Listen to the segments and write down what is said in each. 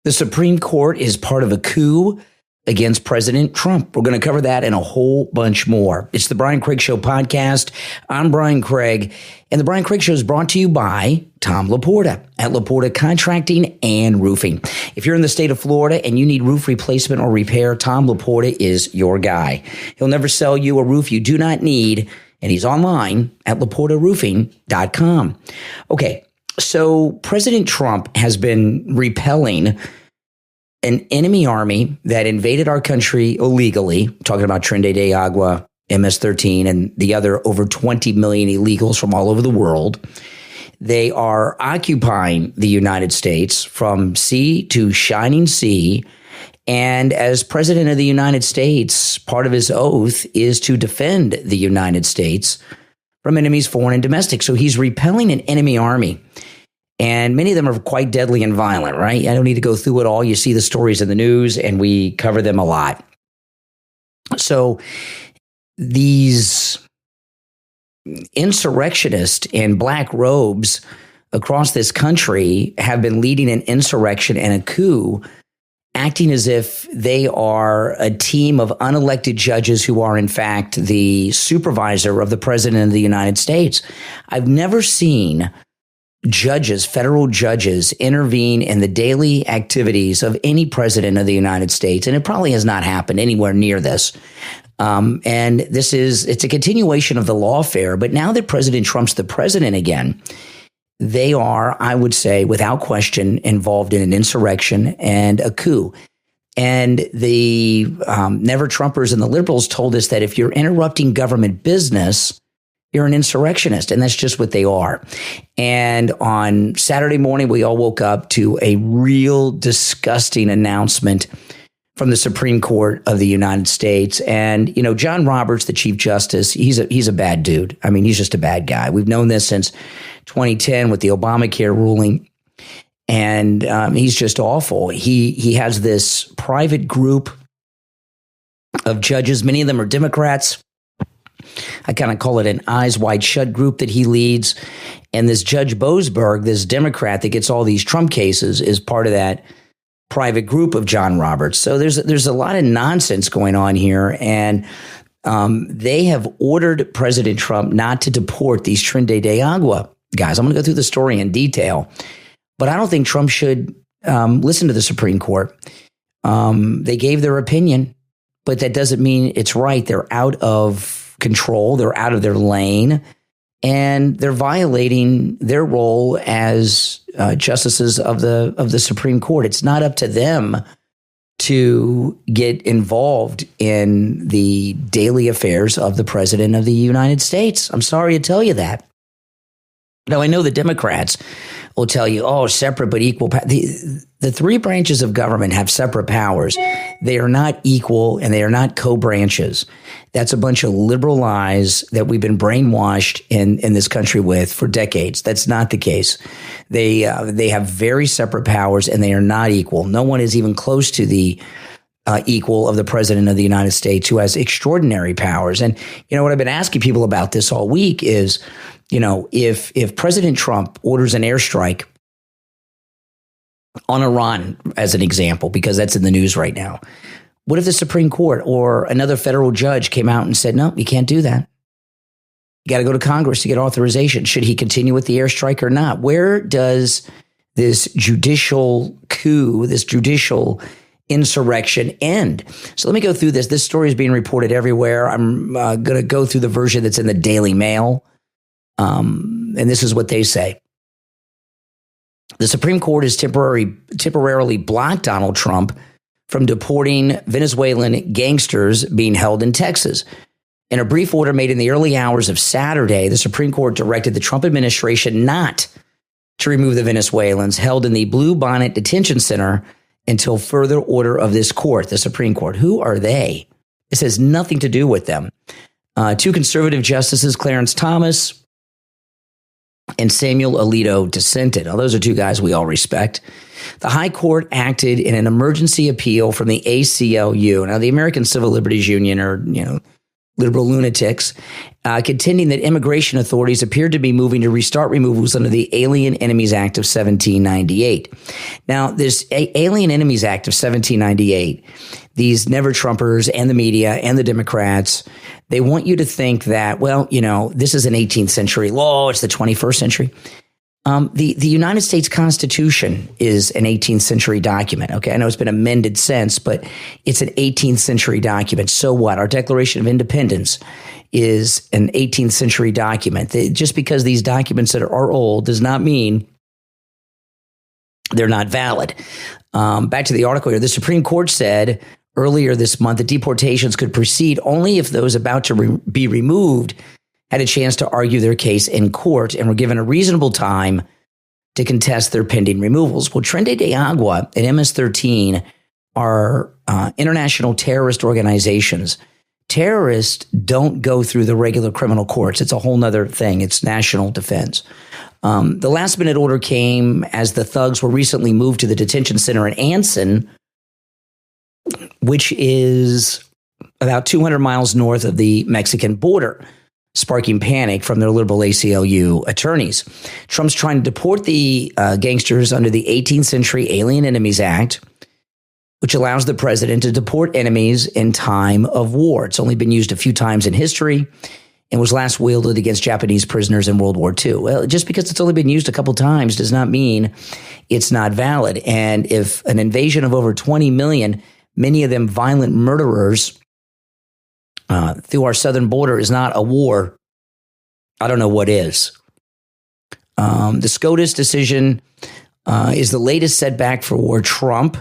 The Supreme Court is part of a coup against President Trump. We're going to cover that and a whole bunch more. It's the Brian Craig Show podcast. I'm Brian Craig, and the Brian Craig Show is brought to you by Tom Laporta at Laporta Contracting and Roofing. If you're in the state of Florida and you need roof replacement or repair, Tom Laporta is your guy. He'll never sell you a roof you do not need, and he's online at LaportaRoofing.com. Okay, so President Trump has been repelling an enemy army that invaded our country illegally, talking about Trinidad de Agua, MS-13, and the other over 20 million illegals from all over the world. They are occupying the United States from sea to shining sea. And as president of the United States, part of his oath is to defend the United States from enemies, foreign and domestic. So he's repelling an enemy army. And many of them are quite deadly and violent, right? I don't need to go through it all. You see the stories in the news, and we cover them a lot. So these insurrectionists in black robes across this country have been leading an insurrection and a coup, acting as if they are a team of unelected judges who are, in fact, the supervisor of the president of the United States. I've never seen judges, federal judges, intervene in the daily activities of any president of the United States. And it probably has not happened anywhere near this. And it's a continuation of the lawfare. But now that President Trump's the president again, they are, I would say, without question, involved in an insurrection and a coup. And the Never Trumpers and the liberals told us that if you're interrupting government business, you're an insurrectionist, and that's just what they are. And on Saturday morning, we all woke up to a real disgusting announcement from the Supreme Court of the United States. And, you know, John Roberts, the Chief Justice, he's a bad dude. I mean, he's just a bad guy. We've known this since 2010 with the Obamacare ruling, and he's just awful. He has this private group of judges. Many of them are Democrats. I kind of call it an eyes wide shut group that he leads. And this Judge Boasberg, this Democrat that gets all these Trump cases, is part of that private group of John Roberts. So there's a lot of nonsense going on here. And they have ordered President Trump not to deport these Trinidad de Agua guys. I'm going to go through the story in detail. But I don't think Trump should listen to the Supreme Court. They gave their opinion, but that doesn't mean it's right. They're out of control. They're out of their lane, and they're violating their role as justices of the Supreme Court. It's not up to them to get involved in the daily affairs of the president of the United States. I'm sorry to tell you that. Now, I know the Democrats will tell you, oh, separate but equal. The three branches of government have separate powers. They are not equal, and they are not co-branches. That's a bunch of liberal lies that we've been brainwashed in this country with for decades. That's not the case. They have very separate powers, and they are not equal. No one is even close to the equal of the president of the United States, who has extraordinary powers. And, you know, what I've been asking people about this all week is, you know, if President Trump orders an airstrike on Iran, as an example, because that's in the news right now, what if the Supreme Court or another federal judge came out and said, no, you can't do that? You got to go to Congress to get authorization. Should he continue with the airstrike or not? Where does this judicial coup, this judicial insurrection end? So let me go through this. This story is being reported everywhere. I'm going to go through the version that's in the Daily Mail. And this is what they say. The Supreme Court has temporarily blocked Donald Trump from deporting Venezuelan gangsters being held in Texas. In a brief order made in the early hours of Saturday, the Supreme Court directed the Trump administration not to remove the Venezuelans held in the Blue Bonnet Detention Center until further order of this court, the Supreme Court. Who are they? This has nothing to do with them. Two conservative justices, Clarence Thomas and Samuel Alito, dissented. Now, those are two guys we all respect. The High Court acted in an emergency appeal from the ACLU. Now, the American Civil Liberties Union, or, you know, liberal lunatics, contending that immigration authorities appeared to be moving to restart removals under the Alien Enemies Act of 1798. Now, this Alien Enemies Act of 1798, these never-Trumpers and the media and the Democrats, they want you to think that, well, this is an 18th century law. It's the 21st century. The United States Constitution is an 18th century document. Okay, I know it's been amended since, but it's an 18th century document. So what? Our Declaration of Independence is an 18th century document. Just because these documents that are old does not mean they're not valid. Back to the article here. The Supreme Court said earlier this month that deportations could proceed only if those about to be removed had a chance to argue their case in court and were given a reasonable time to contest their pending removals. Well, Trinidad de Agua and MS-13 are international terrorist organizations. Terrorists don't go through the regular criminal courts. It's a whole nother thing. It's national defense. The last minute order came as the thugs were recently moved to the detention center in Anson, which is about 200 miles north of the Mexican border, sparking panic from their liberal ACLU attorneys. Trump's trying to deport the gangsters under the 18th century Alien Enemies Act, which allows the president to deport enemies in time of war. It's only been used a few times in history and was last wielded against Japanese prisoners in World War II. Well, just because it's only been used a couple times does not mean it's not valid. And if an invasion of over 20 million, many of them violent murderers, through our southern border is not a war, I don't know what is. The SCOTUS decision is the latest setback for Trump,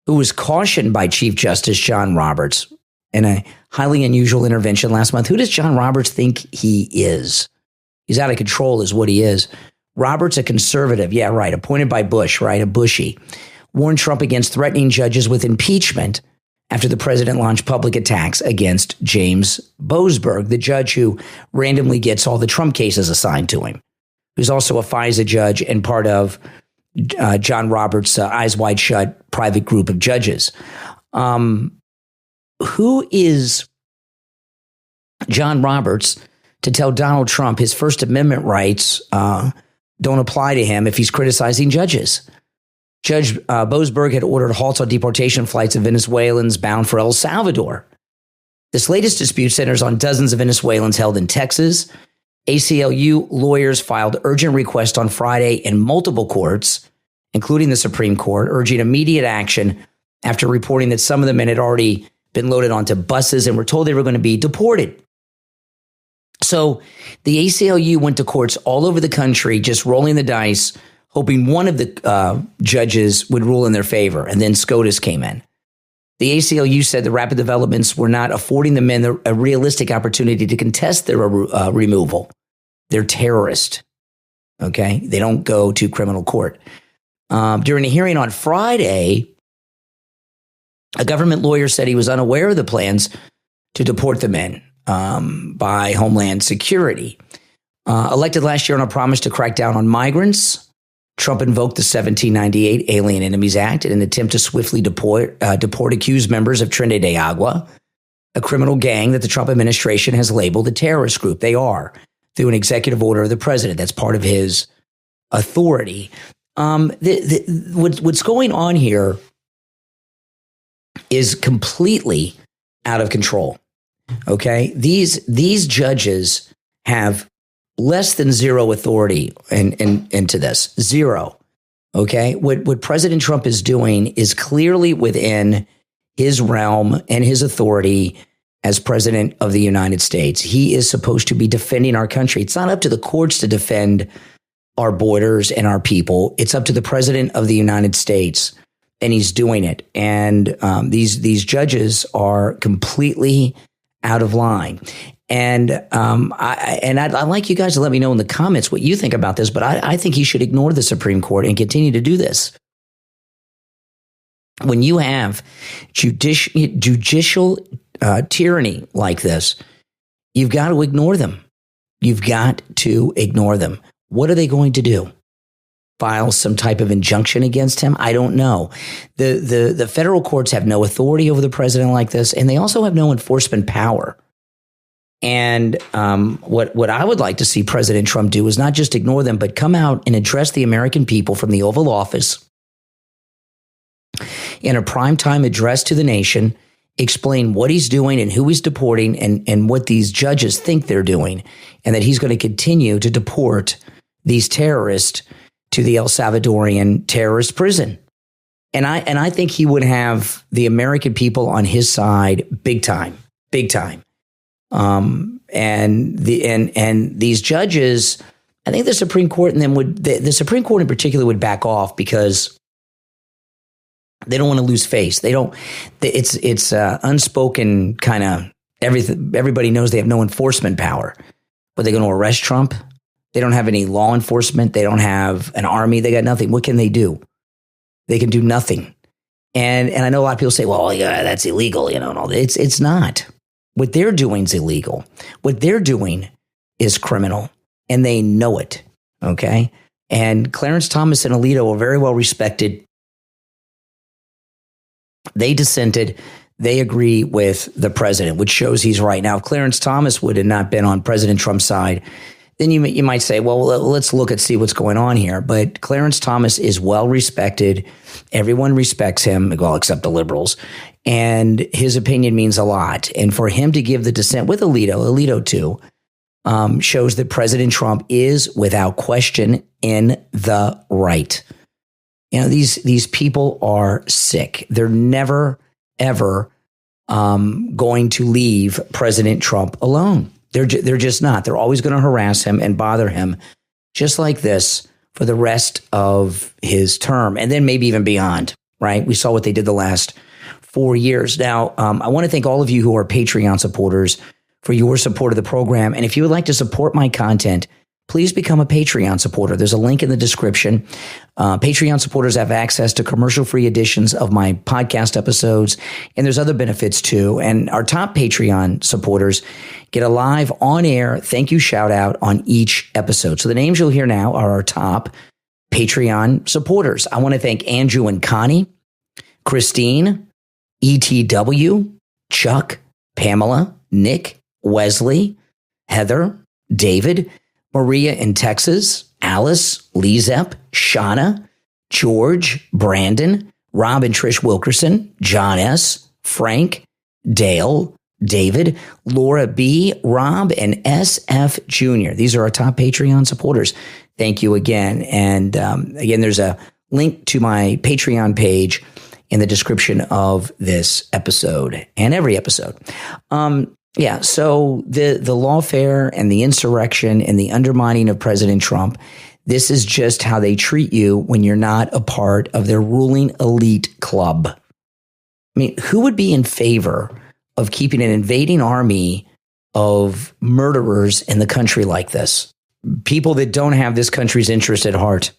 who was cautioned by Chief Justice John Roberts in a highly unusual intervention last month. Who does John Roberts think he is? He's out of control is what he is. Roberts, a conservative. Yeah, right. Appointed by Bush, right? A Bushy. Warned Trump against threatening judges with impeachment after the president launched public attacks against James Boasberg, the judge who randomly gets all the Trump cases assigned to him, who's also a FISA judge and part of John Roberts' Eyes Wide Shut private group of judges. Who is John Roberts to tell Donald Trump his First Amendment rights don't apply to him if he's criticizing judges? Judge Boasberg had ordered halts on deportation flights of Venezuelans bound for El Salvador. This latest dispute centers on dozens of Venezuelans held in Texas. ACLU lawyers filed urgent requests on Friday in multiple courts, including the Supreme Court, urging immediate action after reporting that some of the men had already been loaded onto buses and were told they were going to be deported. So the ACLU went to courts all over the country, just rolling the dice, hoping one of the judges would rule in their favor. And then SCOTUS came in. The ACLU said the rapid developments were not affording the men a realistic opportunity to contest their removal. They're terrorists. Okay? They don't go to criminal court. During a hearing on Friday, a government lawyer said he was unaware of the plans to deport the men by Homeland Security. Elected last year on a promise to crack down on migrants, Trump invoked the 1798 Alien Enemies Act in an attempt to swiftly deport accused members of Trinidad de Agua, a criminal gang that the Trump administration has labeled a terrorist group. They are, through an executive order of the president. That's part of his authority. What's going on here is completely out of control. Okay, these judges have less than zero authority into this. Zero. Okay. What President Trump is doing is clearly within his realm and his authority as president of the United States. He is supposed to be defending our country. It's not up to the courts to defend our borders and our people. It's up to the president of the United States, and he's doing it. And these judges are completely out of line. And I'd like you guys to let me know in the comments what you think about this, but I think he should ignore the Supreme Court and continue to do this. When you have judicial tyranny like this, you've got to ignore them. You've got to ignore them. What are they going to do? File some type of injunction against him? I don't know. The federal courts have no authority over the president like this, and they also have no enforcement power. And what I would like to see President Trump do is not just ignore them, but come out and address the American people from the Oval Office in a primetime address to the nation, explain what he's doing and who he's deporting and what these judges think they're doing, and that he's going to continue to deport these terrorists to the El Salvadorian terrorist prison. And I think he would have the American people on his side big time. And these judges, I think the Supreme Court and them the Supreme Court in particular would back off because they don't want to lose face. It's unspoken kind of everything. Everybody knows they have no enforcement power. But they're going to arrest Trump. They don't have any law enforcement. They don't have an army. They got nothing. What can they do? They can do nothing. And I know a lot of people say, well, yeah, that's illegal, and all that. It's not. What they're doing is illegal. What they're doing is criminal, and they know it. Okay. And Clarence Thomas and Alito are very well respected. They dissented. They agree with the president, which shows he's right. Now, if Clarence Thomas would have not been on President Trump's side, then you might say, well, let's look and see what's going on here. But Clarence Thomas is well respected. Everyone respects him, well, except the liberals. And his opinion means a lot. And for him to give the dissent with Alito too, shows that President Trump is, without question, in the right. These people are sick. They're never, ever going to leave President Trump alone. They're just not. They're always going to harass him and bother him just like this for the rest of his term, and then maybe even beyond, right? We saw what they did the last 4 years. Now, I want to thank all of you who are Patreon supporters for your support of the program. And if you would like to support my content, please become a Patreon supporter. There's a link in the description. Patreon supporters have access to commercial-free editions of my podcast episodes, and there's other benefits too. And our top Patreon supporters get a live on-air thank you shout-out on each episode. So the names you'll hear now are our top Patreon supporters. I want to thank Andrew and Connie, Christine, ETW, Chuck, Pamela, Nick, Wesley, Heather, David, Maria in Texas, Alice, LeeZep, Shawna, George, Brandon, Rob and Trish Wilkerson, John S., Frank, Dale, David, Laura B., Rob, and SF Jr. These are our top Patreon supporters. Thank you again. And again, there's a link to my Patreon page in the description of this episode and every episode. Yeah, so the lawfare and the insurrection and the undermining of President Trump, this is just how they treat you when you're not a part of their ruling elite club. I mean, who would be in favor of keeping an invading army of murderers in the country like this? People that don't have this country's interest at heart,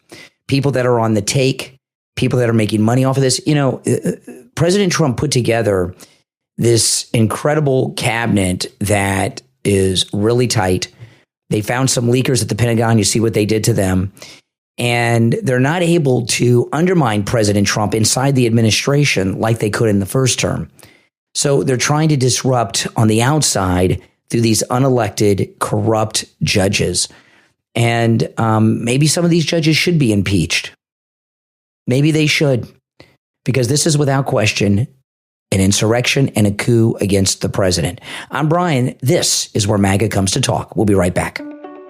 people that are on the take, people that are making money off of this. President Trump put together this incredible cabinet that is really tight. They found some leakers at the Pentagon. You see what they did to them. And they're not able to undermine President Trump inside the administration like they could in the first term. So they're trying to disrupt on the outside through these unelected, corrupt judges. And maybe some of these judges should be impeached. Maybe they should, because this is without question an insurrection and a coup against the president. I'm Brian. This is where MAGA comes to talk. We'll be right back.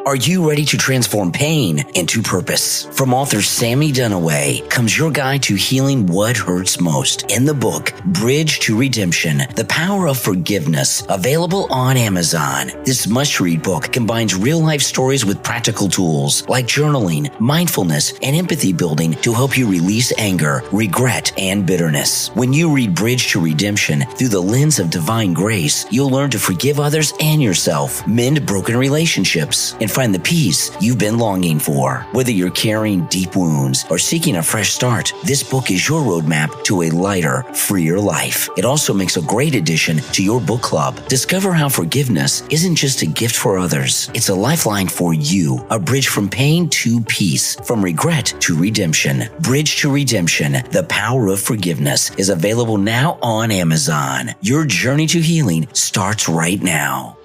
Are you ready to transform pain into purpose? From author Sammy Dunaway comes your guide to healing what hurts most in the book, Bridge to Redemption, The Power of Forgiveness, available on Amazon. This must-read book combines real-life stories with practical tools like journaling, mindfulness, and empathy building to help you release anger, regret, and bitterness. When you read Bridge to Redemption through the lens of divine grace, you'll learn to forgive others and yourself, mend broken relationships, and find the peace you've been longing for. Whether you're carrying deep wounds or seeking a fresh start, this book is your roadmap to a lighter, freer life. It also makes a great addition to your book club. Discover how forgiveness isn't just a gift for others. It's a lifeline for you, a bridge from pain to peace, from regret to redemption. Bridge to Redemption, The Power of Forgiveness is available now on Amazon. Your journey to healing starts right now.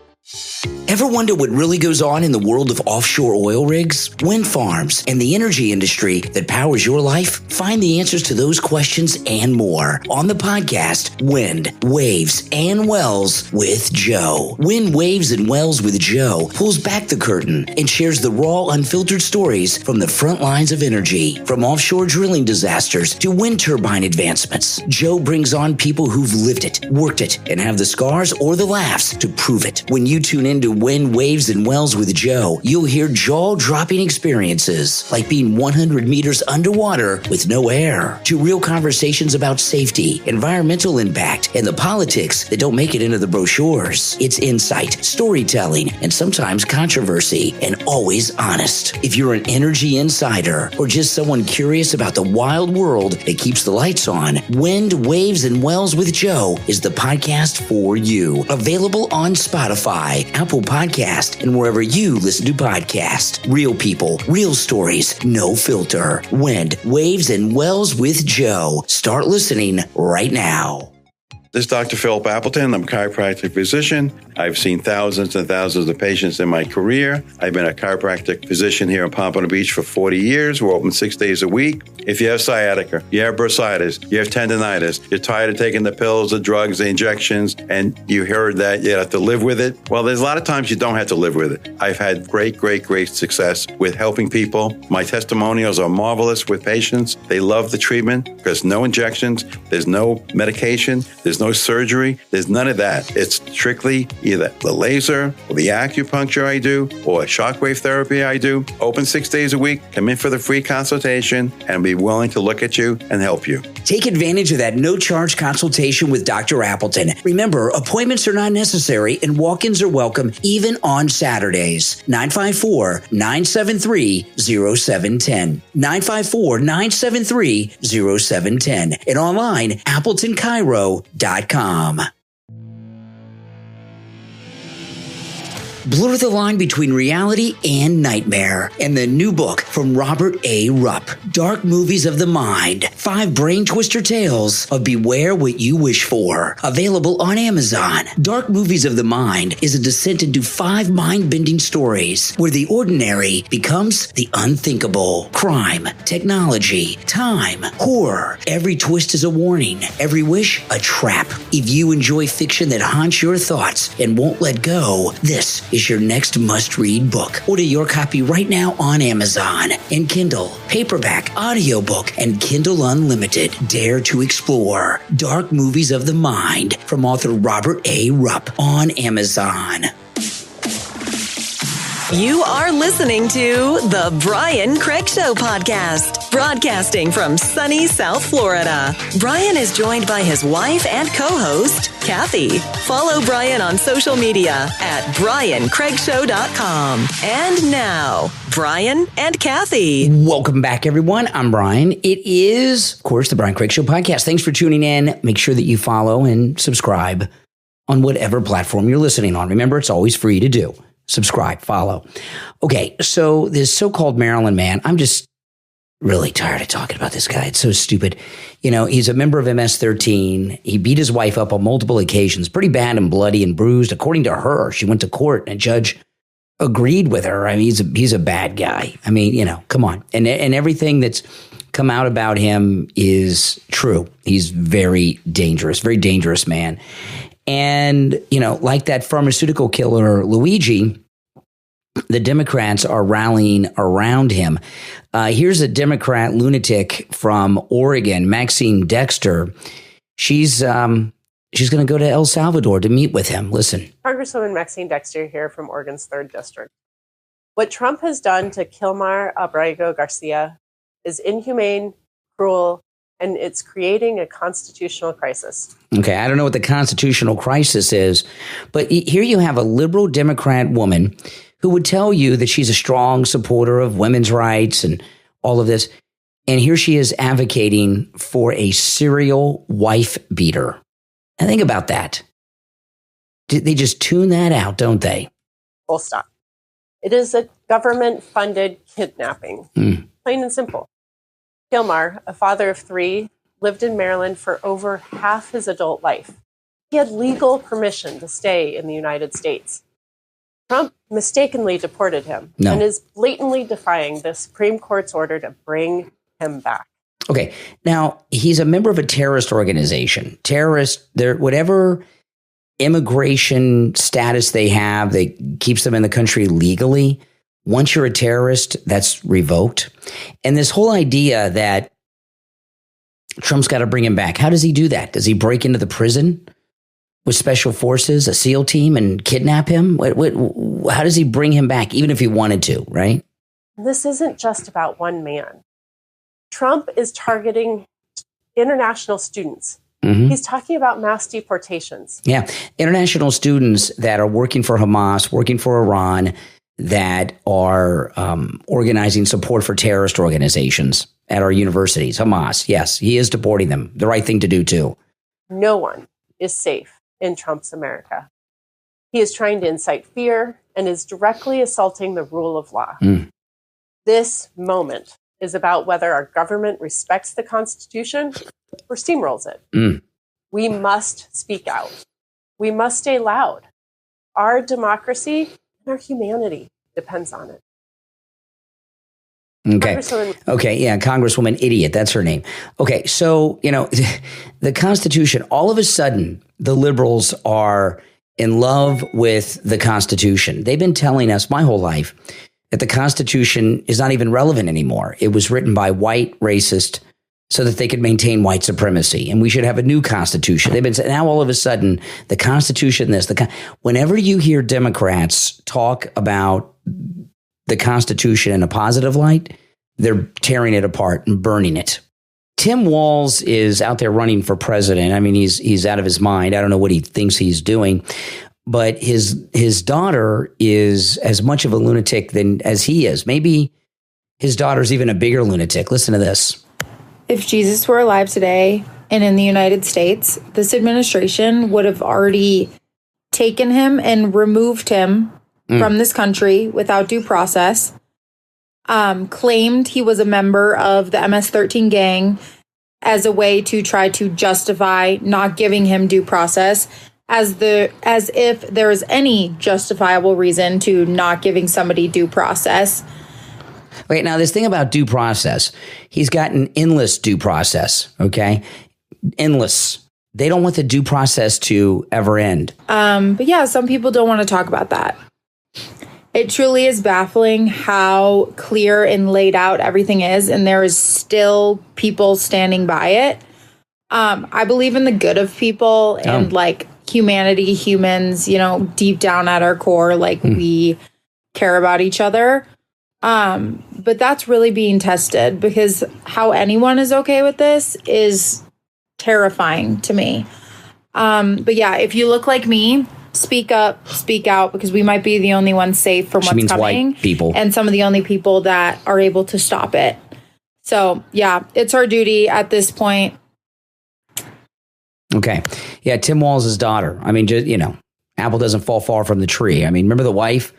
Ever wonder what really goes on in the world of offshore oil rigs, wind farms, and the energy industry that powers your life? Find the answers to those questions and more on the podcast Wind, Waves, and Wells with Joe. Wind, Waves, and Wells with Joe pulls back the curtain and shares the raw, unfiltered stories from the front lines of energy. From offshore drilling disasters to wind turbine advancements, Joe brings on people who've lived it, worked it, and have the scars or the laughs to prove it. When you tune into Wind, Waves, and Wells with Joe, you'll hear jaw-dropping experiences like being 100 meters underwater with no air, to real conversations about safety, environmental impact, and the politics that don't make it into the brochures. It's insight, storytelling, and sometimes controversy, and always honest. If you're an energy insider or just someone curious about the wild world that keeps the lights on, Wind, Waves, and Wells with Joe is the podcast for you. Available on Spotify, Apple Podcast, and wherever you listen to podcasts. Real people, real stories, no filter. Wind, Waves, and Wells with Joe. Start listening right now. This is Dr. Philip Appleton. I'm a chiropractic physician. I've seen thousands and thousands of patients in my career. I've been a chiropractic physician here in Pompano Beach for 40 years. We're open 6 days a week. If you have sciatica, you have bursitis, you have tendonitis, you're tired of taking the pills, the drugs, the injections, and you heard that you have to live with it, well, there's a lot of times you don't have to live with it. I've had great success with helping people. My testimonials are marvelous with patients. They love the treatment because no injections, there's no medication, there's no surgery, there's none of that. It's strictly either the laser or the acupuncture I do or shockwave therapy I do. Open 6 days a week. Come in for the free consultation and be willing to look at you and help you. Take advantage of that no-charge consultation with Dr. Appleton. Remember, appointments are not necessary and walk-ins are welcome even on Saturdays. 954-973-0710. 954-973-0710. And online, AppletonChiro.com. Blur the line between reality and nightmare in the new book from Robert A. Rupp, Dark Movies of the Mind, 5 brain twister tales of beware what you wish for. Available on Amazon. Dark Movies of the Mind is a descent into 5 mind-bending stories where the ordinary becomes the unthinkable. Crime, technology, time, horror. Every twist is a warning. Every wish, a trap. If you enjoy fiction that haunts your thoughts and won't let go, this is your next must-read book. Order your copy right now on Amazon in Kindle, paperback, audiobook, and Kindle Unlimited. Dare to explore Dark Movies of the Mind from author Robert A. Rupp on Amazon. You are listening to The Brian Craig Show podcast, broadcasting from sunny South Florida. Brian is joined by his wife and co-host, Kathy. Follow Brian on social media at BrianCraigShow.com. And now, Brian and Kathy. Welcome back, everyone. I'm Brian. It is, of course, The Brian Craig Show podcast. Thanks for tuning in. Make sure that you follow and subscribe on whatever platform you're listening on. Remember, it's always free to do. Subscribe, follow. Okay, so this so-called Maryland man, I'm just really tired of talking about this guy. It's so stupid. You know, he's a member of MS-13. He beat his wife up on multiple occasions, pretty bad and bloody and bruised. According to her, she went to court and a judge agreed with her. I mean, he's a bad guy. I mean, you know, come on. And everything that's come out about him is true. He's very dangerous man. And, you know, like that pharmaceutical killer, Luigi, the Democrats are rallying around him. Here's a Democrat lunatic from Oregon, Maxine Dexter. She's going to go to El Salvador to meet with him. Listen. Congresswoman Maxine Dexter here from Oregon's 3rd District. What Trump has done to Kilmar Abrego Garcia is inhumane, cruel, and it's creating a constitutional crisis. Okay, I don't know what the constitutional crisis is, but here you have a liberal Democrat woman who would tell you that she's a strong supporter of women's rights and all of this. And here she is advocating for a serial wife beater. And think about that. They just tune that out, don't they? Full stop. It is a government-funded kidnapping, plain and simple. Kilmar, a father of 3, lived in Maryland for over half his adult life. He had legal permission to stay in the United States. Trump mistakenly deported him and is blatantly defying the Supreme Court's order to bring him back. Okay. Now, he's a member of a terrorist organization. Whatever immigration status they have that keeps them in the country legally, once you're a terrorist, that's revoked. And this whole idea that Trump's got to bring him back, how does he do that? Does he break into the prison with special forces, a SEAL team, and kidnap him? How does he bring him back, even if he wanted to, right? This isn't just about one man. Trump is targeting international students. Mm-hmm. He's talking about mass deportations. Yeah, international students that are working for Hamas, working for Iran, that are organizing support for terrorist organizations at our universities. Hamas, yes, he is deporting them. The right thing to do, too. No one is safe in Trump's America. He is trying to incite fear and is directly assaulting the rule of law. This moment is about whether our government respects the Constitution or steamrolls it. We must speak out. We must stay loud. Our democracy and our humanity depends on it. Okay. Okay. Yeah. Congresswoman Idiot. That's her name. Okay. So, the Constitution, all of a sudden, the liberals are in love with the Constitution. They've been telling us my whole life that the Constitution is not even relevant anymore. It was written by white racists so that they could maintain white supremacy, and we should have a new Constitution. They've been saying, now all of a sudden, the Constitution, whenever you hear Democrats talk about the Constitution in a positive light, they're tearing it apart and burning it. Tim Walz is out there running for president. I mean, he's out of his mind. I don't know what he thinks he's doing, but his daughter is as much of a lunatic as he is. Maybe his daughter's even a bigger lunatic. Listen to this. If Jesus were alive today and in the United States, this administration would have already taken him and removed him from this country without due process, claimed he was a member of the MS-13 gang as a way to try to justify not giving him due process, as if there is any justifiable reason to not giving somebody due process. Okay, now this thing about due process, he's got an endless due process, okay? Endless. They don't want the due process to ever end. But yeah, some people don't want to talk about that. It truly is baffling how clear and laid out everything is, and there is still people standing by it. I believe in the good of people and humanity, humans, deep down at our core, we care about each other. But that's really being tested, because how anyone is okay with this is terrifying to me. But yeah, if you look like me, speak up, speak out, because we might be the only ones safe from what's coming. White people. And some of the only people that are able to stop it. So yeah, it's our duty at this point. Okay. Yeah, Tim Walz's daughter. I mean, just, apple doesn't fall far from the tree. I mean, remember the wife?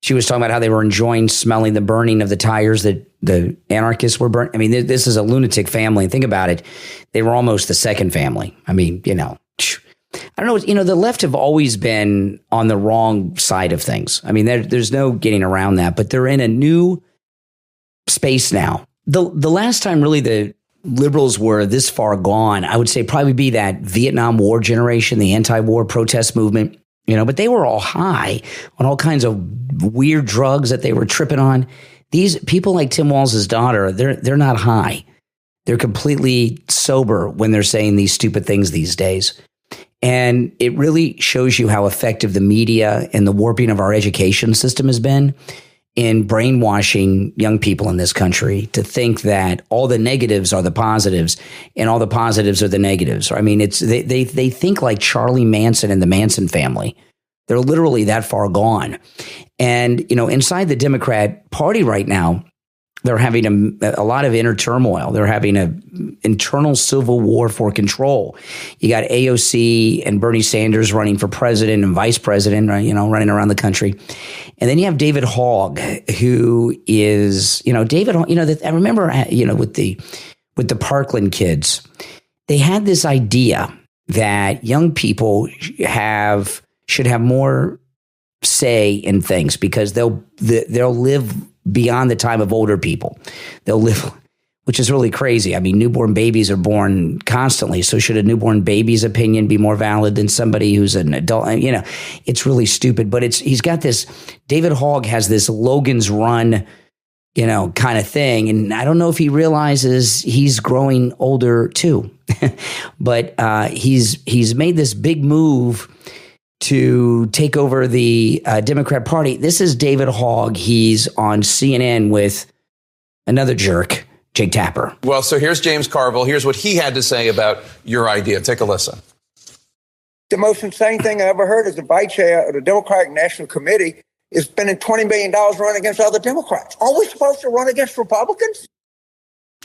She was talking about how they were enjoying smelling the burning of the tires that the anarchists were burning. I mean, this is a lunatic family. And think about it. They were almost the second family. I mean, I don't know. The left have always been on the wrong side of things. I mean, there's no getting around that. But they're in a new space now. The last time really the liberals were this far gone, I would say probably be that Vietnam War generation, the anti-war protest movement. But they were all high on all kinds of weird drugs that they were tripping on. These people like Tim Walz's daughter, they're not high. They're completely sober when they're saying these stupid things these days. And it really shows you how effective the media and the warping of our education system has been in brainwashing young people in this country to think that all the negatives are the positives and all the positives are the negatives. I mean, they think like Charlie Manson and the Manson family. They're literally that far gone. And, inside the Democrat Party right now, they're having a lot of inner turmoil. They're having an internal civil war for control. You got AOC and Bernie Sanders running for president and vice president, running around the country. And then you have David Hogg, who is, David, I remember, with the Parkland kids, they had this idea that young people should have more say in things because they'll live beyond the time of older people. They'll live, which is really crazy. I mean, newborn babies are born constantly. So should a newborn baby's opinion be more valid than somebody who's an adult? You know, it's really stupid. But he's got this. David Hogg has this Logan's Run, you know, kind of thing, and I don't know if he realizes he's growing older too. But he's made this big move to take over the Democrat Party. This is David Hogg. He's on CNN with another jerk, Jake Tapper. Well, so here's James Carville. Here's what he had to say about your idea. Take a listen. The most insane thing I ever heard is the vice chair of the Democratic National Committee is spending $20 million running against other Democrats. Aren't we supposed to run against Republicans?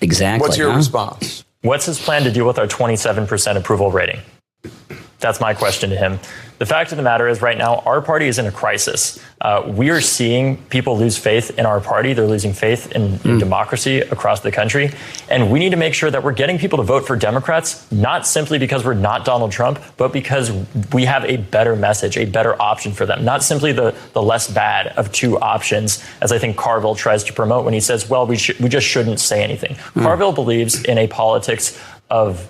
Exactly. What's your response? What's his plan to deal with our 27% approval rating? That's my question to him. The fact of the matter is right now, our party is in a crisis. We are seeing people lose faith in our party. They're losing faith in democracy across the country. And we need to make sure that we're getting people to vote for Democrats, not simply because we're not Donald Trump, but because we have a better message, a better option for them. Not simply the less bad of two options, as I think Carville tries to promote when he says, well, we just shouldn't say anything. Carville believes in a politics of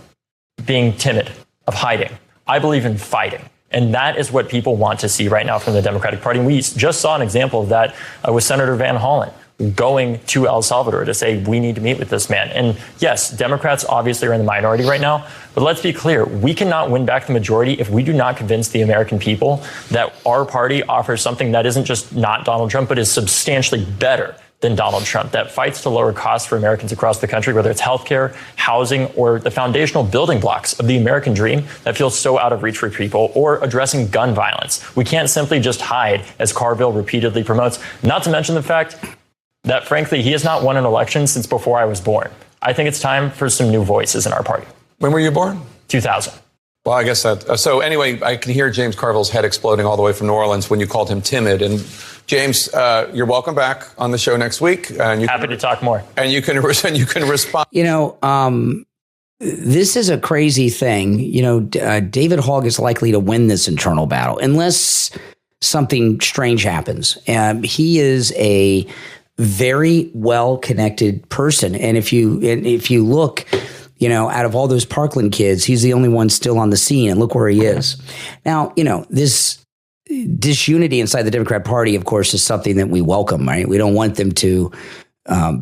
being timid, of hiding. I believe in fighting. And that is what people want to see right now from the Democratic Party. And we just saw an example of that with Senator Van Hollen going to El Salvador to say, we need to meet with this man. And yes, Democrats obviously are in the minority right now. But let's be clear, we cannot win back the majority if we do not convince the American people that our party offers something that isn't just not Donald Trump, but is substantially better than Donald Trump, that fights to lower costs for Americans across the country, whether it's healthcare, housing, or the foundational building blocks of the American dream that feels so out of reach for people, or addressing gun violence. We can't simply just hide, as Carville repeatedly promotes, not to mention the fact that, frankly, he has not won an election since before I was born. I think it's time for some new voices in our party. When were you born? 2000. Well, I guess that. So anyway, I can hear James Carville's head exploding all the way from New Orleans when you called him timid. And James, you're welcome back on the show next week. And Happy to talk more. And you can respond. You know, this is a crazy thing. You know, David Hogg is likely to win this internal battle unless something strange happens. He is a very well-connected person, and if you look, you know, out of all those Parkland kids, he's the only one still on the scene, and look where he is. Now, you know, this disunity inside the Democrat Party, of course, is something that we welcome, right? We don't want them to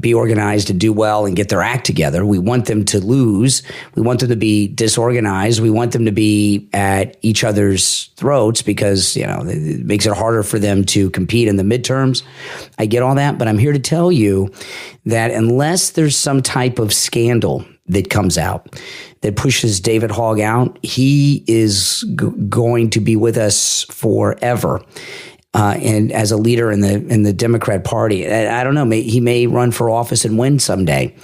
be organized and do well and get their act together. We want them to lose. We want them to be disorganized. We want them to be at each other's throats because, you know, it makes it harder for them to compete in the midterms. I get all that, but I'm here to tell you that unless there's some type of scandal that comes out that pushes David Hogg out, he is going to be with us forever. And as a leader in the Democrat Party, I don't know, he may run for office and win someday,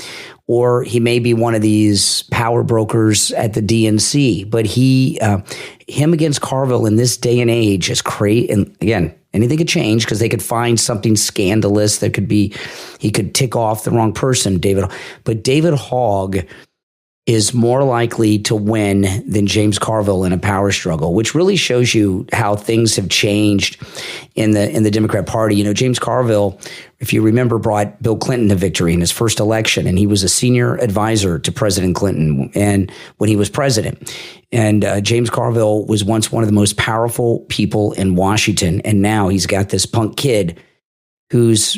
or he may be one of these power brokers at the DNC. But him against Carville in this day and age is crazy. And again, anything could change because they could find something scandalous that could be, he could tick off the wrong person, But David Hogg is more likely to win than James Carville in a power struggle, which really shows you how things have changed in the Democrat Party. You know, James Carville, if you remember, brought Bill Clinton to victory in his first election, and he was a senior advisor to President Clinton and when he was president. And James Carville was once one of the most powerful people in Washington, and now he's got this punk kid who's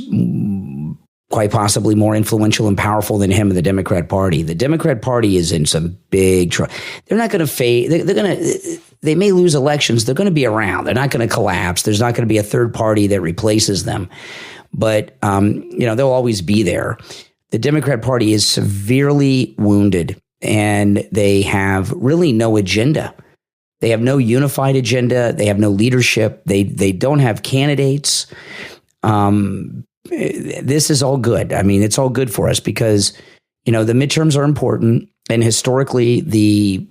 quite possibly more influential and powerful than him in the Democrat Party. The Democrat Party is in some big trouble. They're not going to fade. They may lose elections. They're going to be around. They're not going to collapse. There's not going to be a third party that replaces them. But, you know, they'll always be there. The Democrat Party is severely wounded, and they have really no agenda. They have no unified agenda. They have no leadership. They don't have candidates. This is all good. I mean, it's all good for us because, you know, the midterms are important, and historically the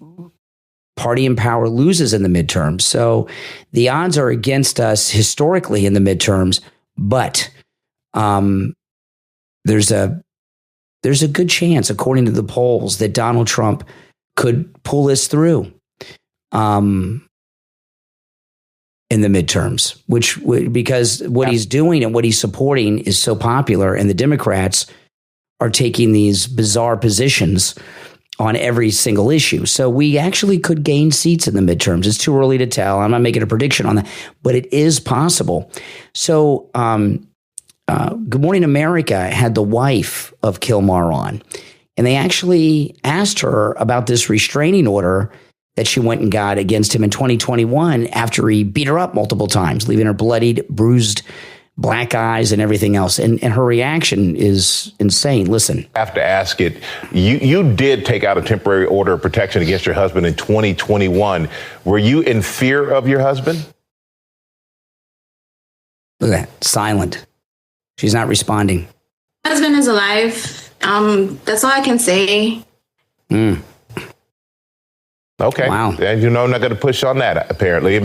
party in power loses in the midterms. So the odds are against us historically in the midterms, but there's a good chance, according to the polls, that Donald Trump could pull this through. in the midterms, because what he's doing and what he's supporting is so popular, and the Democrats are taking these bizarre positions on every single issue. So we actually could gain seats in the midterms. It's too early to tell. I'm not making a prediction on that, but it is possible. So Good Morning America had the wife of Kilmar on, and they actually asked her about this restraining order that she went and got against him in 2021 after he beat her up multiple times, leaving her bloodied, bruised, black eyes and everything else. And her reaction is insane. Listen. I have to ask it. You did take out a temporary order of protection against your husband in 2021. Were you in fear of your husband? Look at that. Silent. She's not responding. My husband is alive. That's all I can say. Okay. Wow. And I'm not going to push on that, apparently.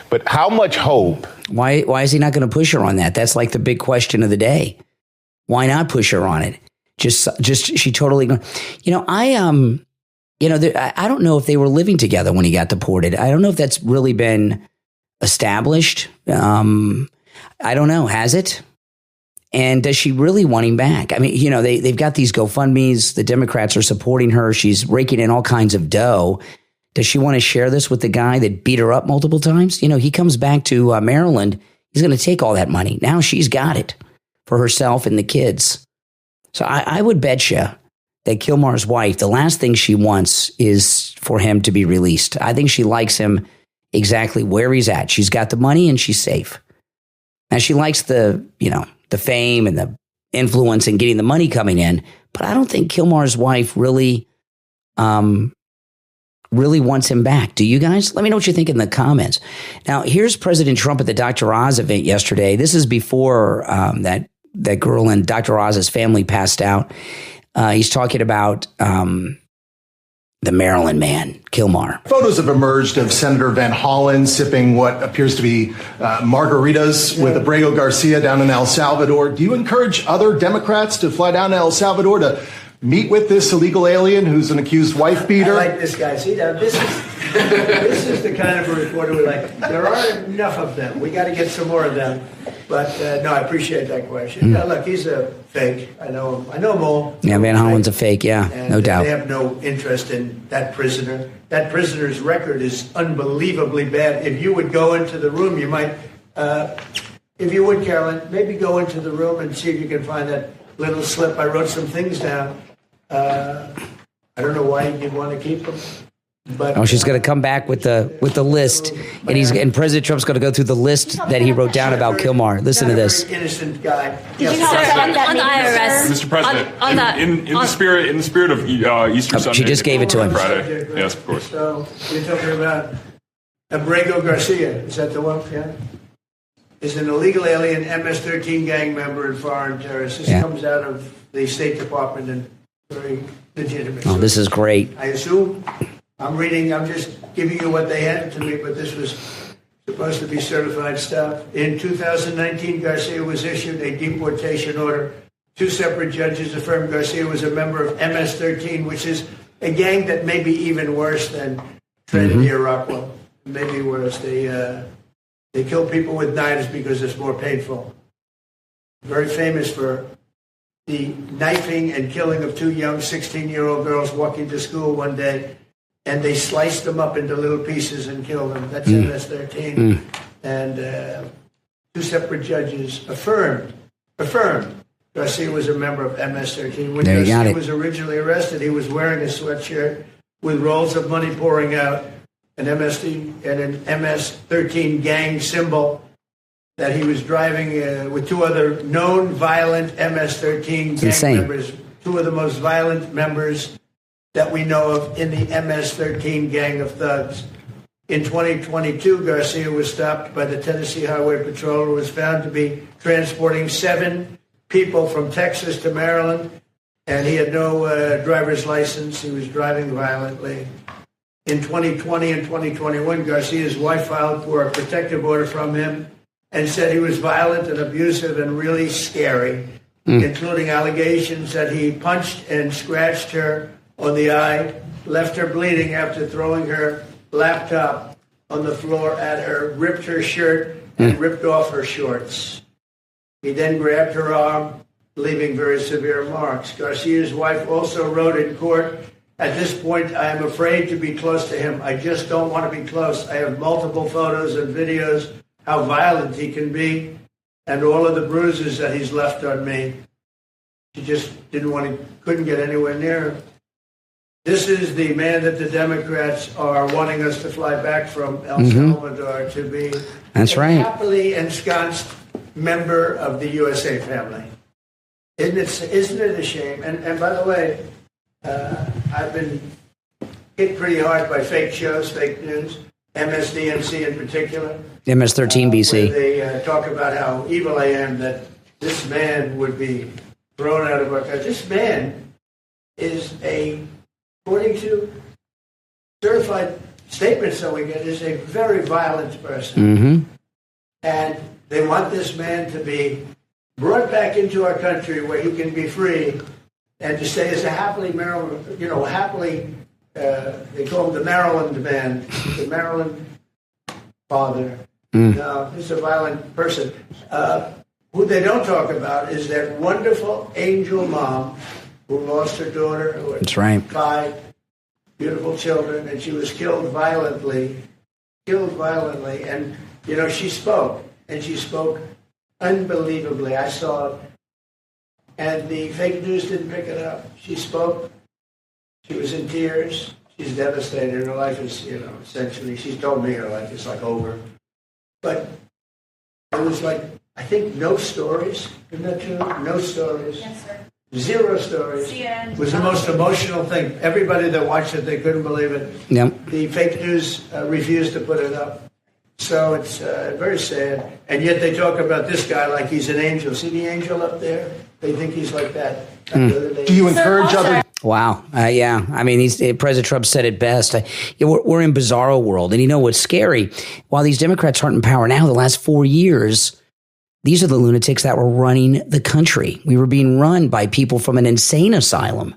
But how much hope? Why is he not going to push her on that? That's like the big question of the day. Why not push her on it? She totally. I don't know if they were living together when he got deported. I don't know if that's really been established. I don't know. Has it? And does she really want him back? I mean, they've got these GoFundMes. The Democrats are supporting her. She's raking in all kinds of dough. Does she want to share this with the guy that beat her up multiple times? He comes back to Maryland. He's going to take all that money. Now she's got it for herself and the kids. So I would bet you that Kilmar's wife, the last thing she wants is for him to be released. I think she likes him exactly where he's at. She's got the money and she's safe. Now she likes the fame and the influence and getting the money coming in. But I don't think Kilmar's wife really wants him back. Do you guys? Let me know what you think in the comments. Now, here's President Trump at the Dr. Oz event yesterday. This is before that girl and Dr. Oz's family passed out. He's talking about the Maryland man, Kilmar. Photos have emerged of Senator Van Hollen sipping what appears to be margaritas with Abrego Garcia down in El Salvador. Do you encourage other Democrats to fly down to El Salvador to meet with this illegal alien who's an accused wife beater? I like this guy. See, now this is the kind of a reporter we like. There aren't enough of them. We got to get some more of them. But no, I appreciate that question. Yeah, look, he's a fake. I know him. I know him all. Yeah, Van Hollen's a fake. Yeah, and no doubt. They have no interest in that prisoner. That prisoner's record is unbelievably bad. If you would go into the room, you might, if you would, Carolyn, maybe go into the room and see if you can find that little slip. I wrote some things down. I don't know why you'd want to keep them. But she's going to come back with the list, and President Trump's going to go through the list that he wrote down about Kilmar. Listen to this. Innocent guy. Did you have on the IRS, Mr. President? In the spirit of Easter Sunday. She just gave it to him. Friday. Yes, of course. So you're talking about Abrego Garcia. Is that the one? Yeah. Is an illegal alien MS-13 gang member and foreign terrorist. This comes out of the State Department and very legitimate. Oh, this is great. I assume. I'm just giving you what they handed to me, but this was supposed to be certified stuff. In 2019, Garcia was issued a deportation order. 2 separate judges affirmed Garcia was a member of MS-13, which is a gang that may be even worse than Trinity or Rockwell. Maybe worse. They kill people with knives because it's more painful. Very famous for the knifing and killing of 2 young 16-year-old girls walking to school one day. And they sliced them up into little pieces and killed them. That's MS-13. And 2 separate judges affirmed Garcia was a member of MS-13. When Garcia was originally arrested, he was wearing a sweatshirt with rolls of money pouring out, an MS-13 gang symbol that he was driving with 2 other known violent MS-13 gang members, 2 of the most violent members that we know of in the MS-13 gang of thugs. In 2022, Garcia was stopped by the Tennessee Highway Patrol and was found to be transporting 7 people from Texas to Maryland, and he had no driver's license. He was driving violently. In 2020 and 2021, Garcia's wife filed for a protective order from him and said he was violent and abusive and really scary, including allegations that he punched and scratched her on the eye, left her bleeding after throwing her laptop on the floor at her, ripped her shirt, and ripped off her shorts. He then grabbed her arm, leaving very severe marks. Garcia's wife also wrote in court, "At this point, I am afraid to be close to him. I just don't want to be close. I have multiple photos and videos how violent he can be and all of the bruises that he's left on me." She just couldn't get anywhere near him. This is the man that the Democrats are wanting us to fly back from El Salvador to be a happily ensconced member of the USA family. Isn't it a shame? And by the way, I've been hit pretty hard by fake shows, fake news, MSDNC in particular. MS-13 BC. Where they talk about how evil I am, that this man would be thrown out of our country. This man is according to certified statements that we get, is a very violent person. And they want this man to be brought back into our country where he can be free and to stay as a happily Maryland, they call him the Maryland man, the Maryland father. No, he's a violent person. Who they don't talk about is that wonderful angel mom who lost her daughter, who had 5 beautiful children, and she was killed violently. And, she spoke, and she spoke unbelievably. I saw it. And the fake news didn't pick it up. She spoke. She was in tears. She's devastated. Her life is, essentially, she's told me her life is like over. But it was like, I think no stories. Isn't that true? No stories. Yes, sir. 0 stories. It was the most emotional thing. Everybody that watched it, they couldn't believe it. Yep. The fake news refused to put it up. So it's very sad. And yet they talk about this guy like he's an angel. See the angel up there? They think he's like that. Do you encourage other... Wow. Yeah. I mean, President Trump said it best. We're in bizarro world. And what's scary? While these Democrats aren't in power now, the last 4 years, these are the lunatics that were running the country. We were being run by people from an insane asylum.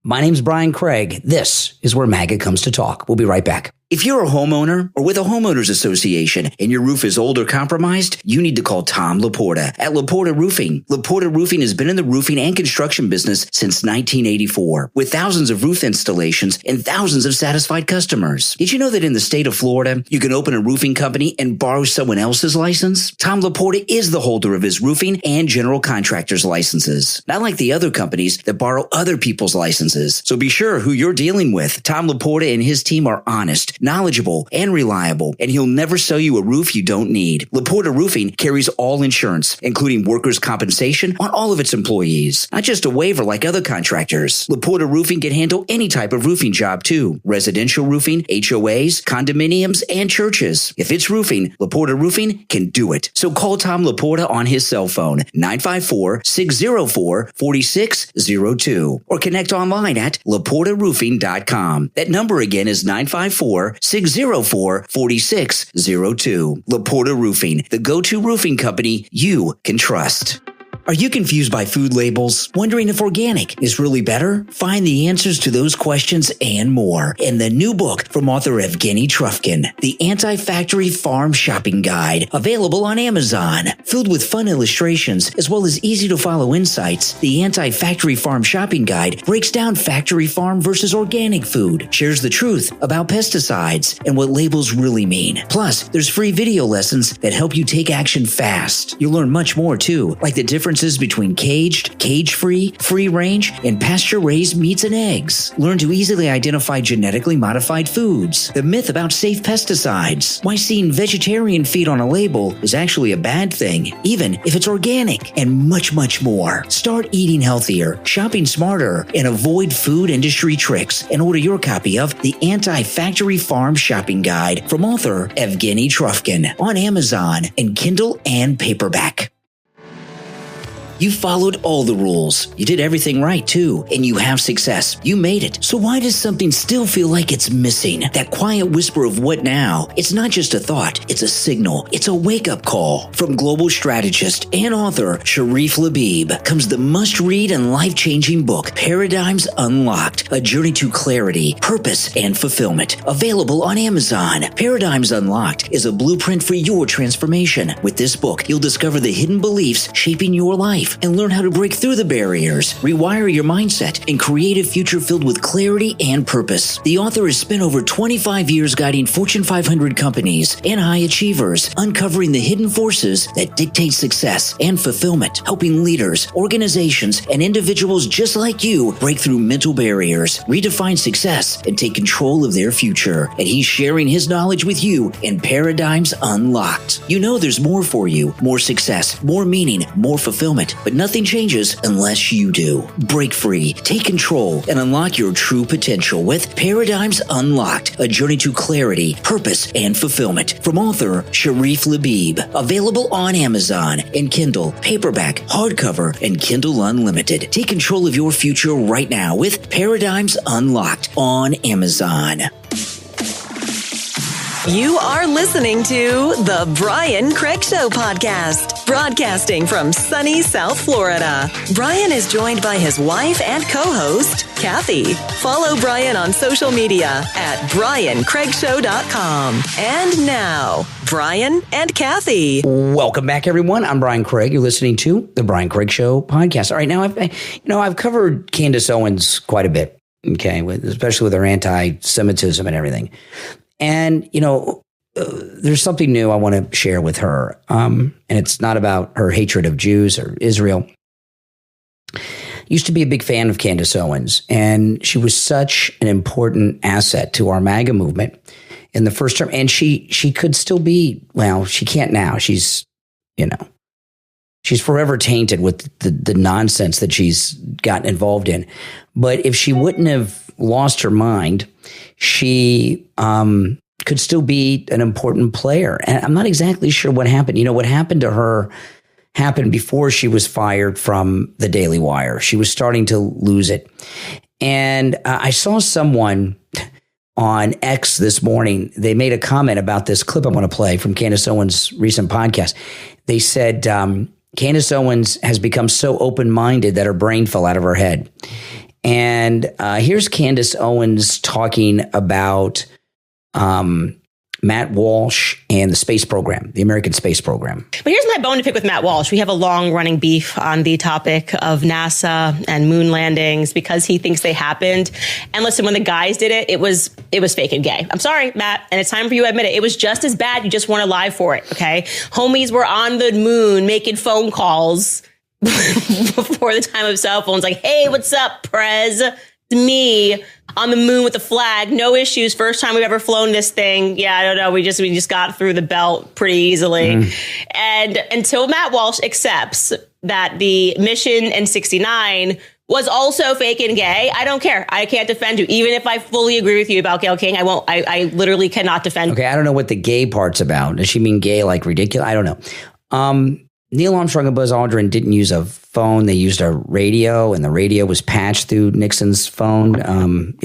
My name's Brian Craig. This is where MAGA comes to talk. We'll be right back. If you're a homeowner or with a homeowners association and your roof is old or compromised, you need to call Tom Laporta at Laporta Roofing. Laporta Roofing has been in the roofing and construction business since 1984 with thousands of roof installations and thousands of satisfied customers. Did you know that in the state of Florida, you can open a roofing company and borrow someone else's license? Tom Laporta is the holder of his roofing and general contractor's licenses, not like the other companies that borrow other people's licenses. So be sure who you're dealing with. Tom Laporta and his team are honest, knowledgeable, and reliable, and he'll never sell you a roof you don't need. Laporta Roofing carries all insurance, including workers' compensation on all of its employees, not just a waiver like other contractors. Laporta Roofing can handle any type of roofing job too. Residential roofing, HOAs, condominiums, and churches. If it's roofing, Laporta Roofing can do it. So call Tom Laporta on his cell phone, 954-604-4602, or connect online at laportaroofing.com. That number again is 954-604-4602. Laporta Roofing, the go-to roofing company you can trust. Are you confused by food labels? Wondering if organic is really better? Find the answers to those questions and more in the new book from author Evgeny Trufkin, The Anti-Factory Farm Shopping Guide, available on Amazon. Filled with fun illustrations as well as easy-to-follow insights, The Anti-Factory Farm Shopping Guide breaks down factory farm versus organic food, shares the truth about pesticides and what labels really mean. Plus, there's free video lessons that help you take action fast. You'll learn much more, too, like the differences between caged, cage-free, free-range, and pasture-raised meats and eggs. Learn to easily identify genetically modified foods, the myth about safe pesticides, why seeing vegetarian feed on a label is actually a bad thing, even if it's organic, and much, much more. Start eating healthier, shopping smarter, and avoid food industry tricks, and order your copy of The Anti-Factory Farm Shopping Guide from author Evgeny Trufkin on Amazon and Kindle and paperback. You followed all the rules. You did everything right, too. And you have success. You made it. So why does something still feel like it's missing? That quiet whisper of what now? It's not just a thought. It's a signal. It's a wake-up call. From global strategist and author Sharif Labib comes the must-read and life-changing book, Paradigms Unlocked, A Journey to Clarity, Purpose, and Fulfillment. Available on Amazon. Paradigms Unlocked is a blueprint for your transformation. With this book, you'll discover the hidden beliefs shaping your life and learn how to break through the barriers, rewire your mindset, and create a future filled with clarity and purpose. The author has spent over 25 years guiding Fortune 500 companies and high achievers, uncovering the hidden forces that dictate success and fulfillment, helping leaders, organizations, and individuals just like you break through mental barriers, redefine success, and take control of their future. And he's sharing his knowledge with you in Paradigms Unlocked. You know there's more for you, more success, more meaning, more fulfillment. But nothing changes unless you do. Break free, take control, and unlock your true potential with Paradigms Unlocked, A Journey to Clarity, Purpose, and Fulfillment from author Sharif Labib. Available on Amazon in Kindle, paperback, hardcover, and Kindle Unlimited. Take control of your future right now with Paradigms Unlocked on Amazon. You are listening to the Brian Craig Show podcast, broadcasting from sunny South Florida. Brian is joined by his wife and co-host, Kathy. Follow Brian on social media at BrianCraigShow.com. And now, Brian and Kathy. Welcome back, everyone. I'm Brian Craig. You're listening to the Brian Craig Show podcast. All right, now I've covered Candace Owens quite a bit, okay, especially with her anti-Semitism and everything. And, there's something new I want to share with her. And it's not about her hatred of Jews or Israel. Used to be a big fan of Candace Owens, and she was such an important asset to our MAGA movement in the first term. And she could still be, well, she can't now. She's forever tainted with the nonsense that she's gotten involved in. But if she wouldn't have lost her mind, she could still be an important player. And I'm not exactly sure what happened. What happened to her happened before she was fired from the Daily Wire. She was starting to lose it. And I saw someone on X this morning. They made a comment about this clip I want to play from Candace Owens' recent podcast. They said, Candace Owens has become so open-minded that her brain fell out of her head. And here's Candace Owens talking about Matt Walsh and the space program, the American space program. But here's my bone to pick with Matt Walsh. We have a long-running beef on the topic of NASA and moon landings because he thinks they happened. And listen, when the guys did it, it was fake and gay. I'm sorry, Matt, and it's time for you to admit it. It was just as bad. You just weren't alive for it, okay? Homies were on the moon making phone calls before the time of cell phones, like, hey, what's up, Prez? It's me on the moon with the flag. No issues. First time we've ever flown this thing. Yeah, I don't know. We just got through the belt pretty easily. And until Matt Walsh accepts that the mission in 69 was also fake and gay, I don't care. I can't defend you. Even if I fully agree with you about Gayle King, I won't. I literally cannot defend. Okay, I don't know what the gay part's about. Does she mean gay like ridiculous? I don't know. Neil Armstrong and Buzz Aldrin didn't use a phone. They used a radio, and the radio was patched through Nixon's phone, and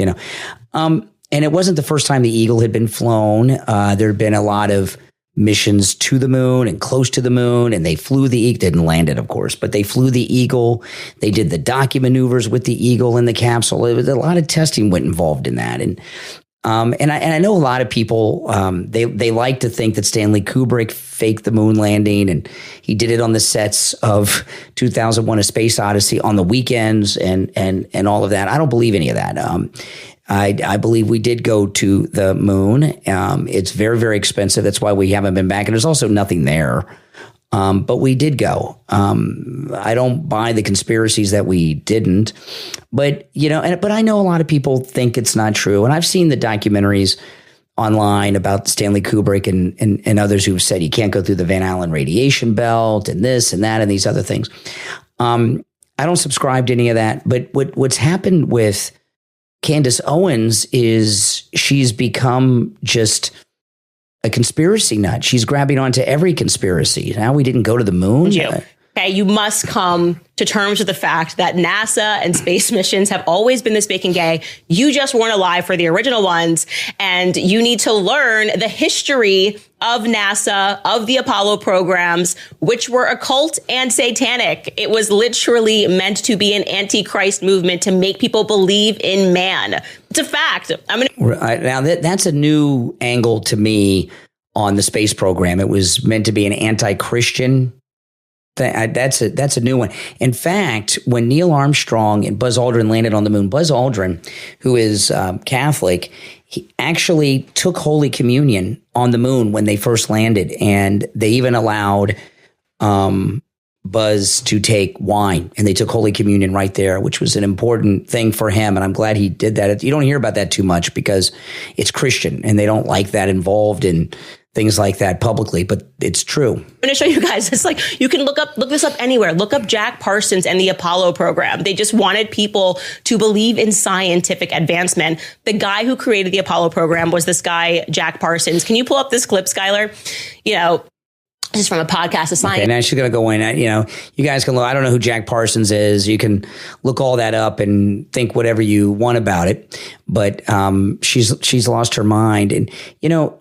it wasn't the first time the Eagle had been flown. There had been a lot of missions to the moon and close to the moon, and they flew the Eagle. Didn't land it, of course, but they flew the Eagle. They did the docking maneuvers with the Eagle in the capsule. It was a lot of testing went involved in that, and I know a lot of people, they like to think that Stanley Kubrick faked the moon landing, and he did it on the sets of 2001: A Space Odyssey on the weekends and all of that. I don't believe any of that. I believe we did go to the moon. It's very, very expensive. That's why we haven't been back. And there's also nothing there. But we did go. I don't buy the conspiracies that we didn't, but but I know a lot of people think it's not true. And I've seen the documentaries online about Stanley Kubrick and others who've said you can't go through the Van Allen radiation belt and this and that and these other things. I don't subscribe to any of that. But what's happened with Candace Owens is she's become just a conspiracy nut. She's grabbing onto every conspiracy. Now we didn't go to the moon. Okay, you must come to terms with the fact that NASA and space missions have always been this big and gay. You just weren't alive for the original ones, and you need to learn the history of NASA, of the Apollo programs, which were occult and satanic. It was literally meant to be an antichrist movement to make people believe in man. It's a fact. Now that's a new angle to me on the space program. It was meant to be an anti-Christian. That's a new one. In fact, when Neil Armstrong and Buzz Aldrin landed on the moon, Buzz Aldrin, who is Catholic, he actually took Holy Communion on the moon when they first landed, and they even allowed Buzz to take wine, and they took Holy Communion right there, which was an important thing for him, and I'm glad he did that. You don't hear about that too much because it's Christian, and they don't like that involved in things like that publicly, but it's true. I'm going to show you guys. It's like, you can look this up anywhere. Look up Jack Parsons and the Apollo program. They just wanted people to believe in scientific advancement. The guy who created the Apollo program was this guy, Jack Parsons. Can you pull up this clip, Skylar? You know, this is from a podcast of science. Okay, now she's going to go in. You know, you guys can look. I don't know who Jack Parsons is. You can look all that up and think whatever you want about it. But she's lost her mind, and you know,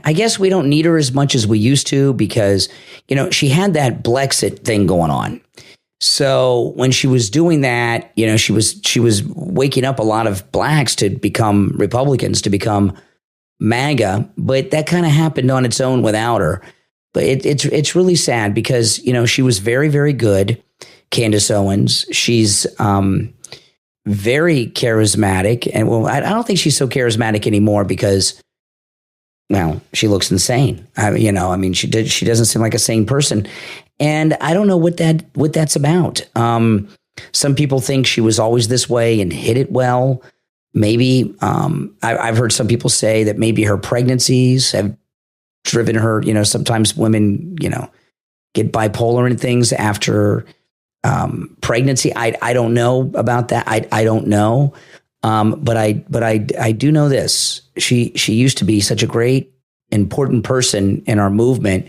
I guess we don't need her as much as we used to because you know she had that Blexit thing going on. So when she was doing that, you know, she was waking up a lot of blacks to become Republicans, to become MAGA. But that kind of happened on its own without her. But it's really sad because, you know, she was very, very good, Candace Owens. She's very charismatic. And, well, I don't think she's so charismatic anymore because, well, she looks insane. She doesn't seem like a sane person. And I don't know what that's about. Some people think she was always this way and hid it well. Maybe I've heard some people say that maybe her pregnancies have driven her, you know, sometimes women, you know, get bipolar and things after pregnancy. I don't know about that. I don't know. But I do know this. She used to be such a great, important person in our movement.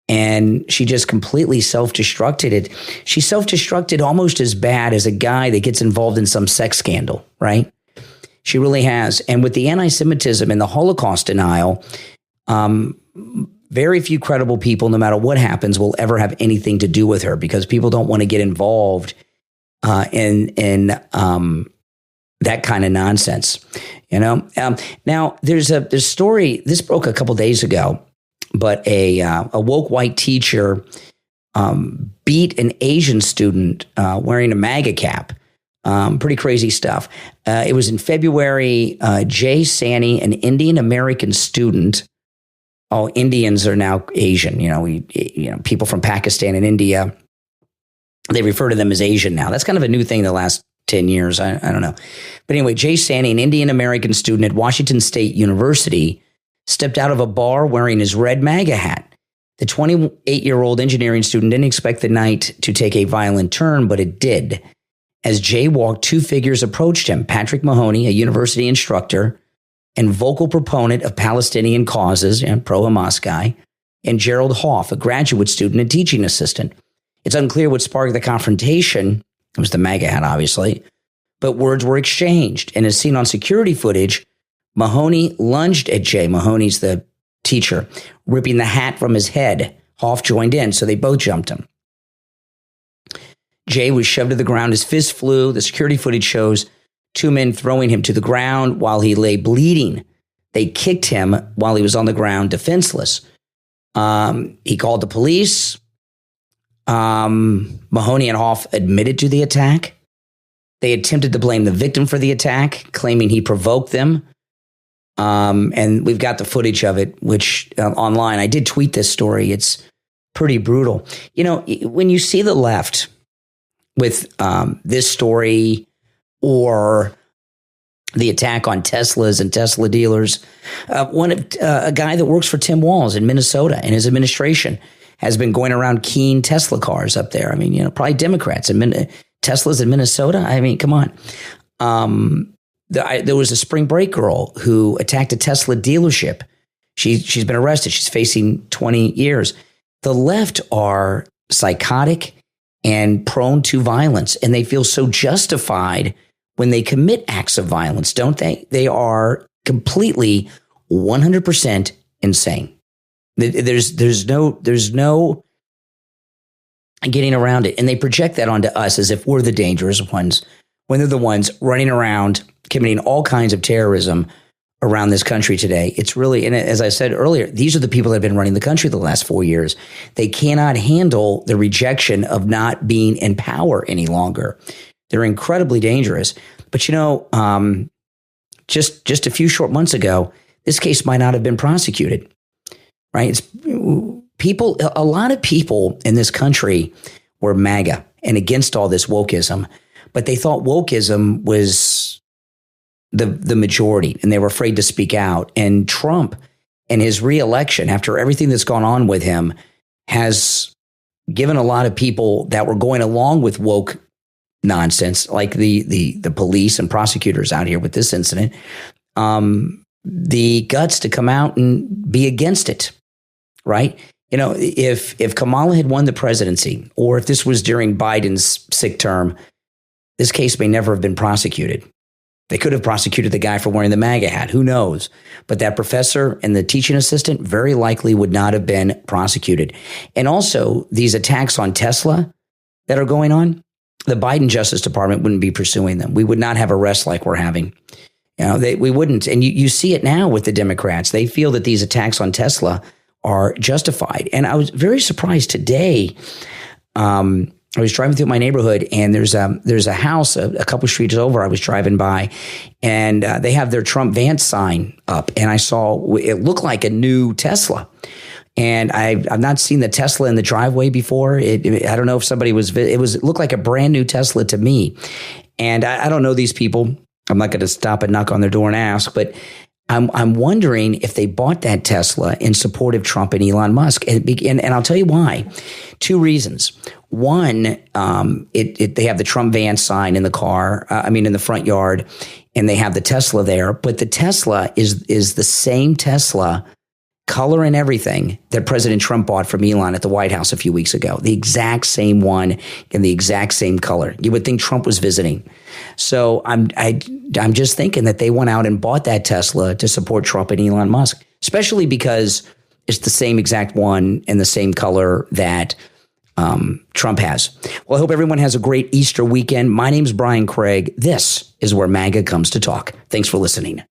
And she just completely self-destructed it. She self-destructed almost as bad as a guy that gets involved in some sex scandal, right? She really has. And with the anti-Semitism and the Holocaust denial, very few credible people, no matter what happens, will ever have anything to do with her because people don't want to get involved in that kind of nonsense. You know. Now there's a story. This broke a couple days ago, but a woke white teacher beat an Asian student wearing a MAGA cap. Pretty crazy stuff. It was in February. Jay Sani, an Indian American student. Oh, Indians are now Asian. You know, people from Pakistan and India, they refer to them as Asian now. That's kind of a new thing the last 10 years. I don't know. But anyway, Jay Sani, an Indian American student at Washington State University, stepped out of a bar wearing his red MAGA hat. The 28-year-old engineering student didn't expect the night to take a violent turn, but it did. As Jay walked, two figures approached him. Patrick Mahoney, a university instructor and vocal proponent of Palestinian causes and pro-Hamas guy, and Gerald Hoff, a graduate student and teaching assistant. It's unclear what sparked the confrontation. It was the MAGA hat, obviously. But words were exchanged. And as seen on security footage, Mahoney lunged at Jay. Mahoney's the teacher, ripping the hat from his head. Hoff joined in, so they both jumped him. Jay was shoved to the ground. His fist flew. The security footage shows two men throwing him to the ground while he lay bleeding. They kicked him while he was on the ground, defenseless. He called the police. Mahoney and Hoff admitted to the attack. They attempted to blame the victim for the attack, claiming he provoked them. And we've got the footage of it, which online. I did tweet this story. It's pretty brutal. You know, when you see the left with this story or the attack on Teslas and Tesla dealers, a guy that works for Tim Walz in Minnesota and his administration has been going around keying Tesla cars up there. I mean, you know, probably Democrats and Teslas in Minnesota. I mean, come on. There was a spring break girl who attacked a Tesla dealership. She's been arrested. She's facing 20 years. The left are psychotic and prone to violence. And they feel so justified when they commit acts of violence, don't they? They are completely 100% insane. There's no getting around it. And they project that onto us as if we're the dangerous ones, when they're the ones running around committing all kinds of terrorism around this country today. It's really, and as I said earlier, these are the people that have been running the country the last 4 years. They cannot handle the rejection of not being in power any longer. They're incredibly dangerous. But just a few short months ago, this case might not have been prosecuted, right? A lot of people in this country were MAGA and against all this wokeism, but they thought wokeism was the majority, and they were afraid to speak out. And Trump and his reelection, after everything that's gone on with him, has given a lot of people that were going along with woke nonsense, like the police and prosecutors out here with this incident, the guts to come out and be against it, right? If Kamala had won the presidency, or if this was during Biden's sick term, this case may never have been prosecuted. They could have prosecuted the guy for wearing the MAGA hat. Who knows? But that professor and the teaching assistant very likely would not have been prosecuted. And also, these attacks on Tesla that are going on, the Biden Justice Department wouldn't be pursuing them. We would not have arrests like we're having. We wouldn't. And you see it now with the Democrats. They feel that these attacks on Tesla are justified. And I was very surprised today. I was driving through my neighborhood, and there's a house a couple streets over I was driving by, and they have their Trump Vance sign up, and I saw it looked like a new Tesla. And I've not seen the Tesla in the driveway before. I don't know if somebody it looked like a brand new Tesla to me. And I don't know these people. I'm not going to stop and knock on their door and ask, but I'm wondering if they bought that Tesla in support of Trump and Elon Musk. And I'll tell you why. 2 reasons. One, they have the Trump Vance sign in the car, in the front yard, and they have the Tesla there. But the Tesla is the same Tesla, color and everything, that President Trump bought from Elon at the White House a few weeks ago. The exact same one in the exact same color. You would think Trump was visiting. So I'm just thinking that they went out and bought that Tesla to support Trump and Elon Musk, especially because it's the same exact one and the same color that Trump has. Well, I hope everyone has a great Easter weekend. My name's Brian Craig. This is where MAGA comes to talk. Thanks for listening.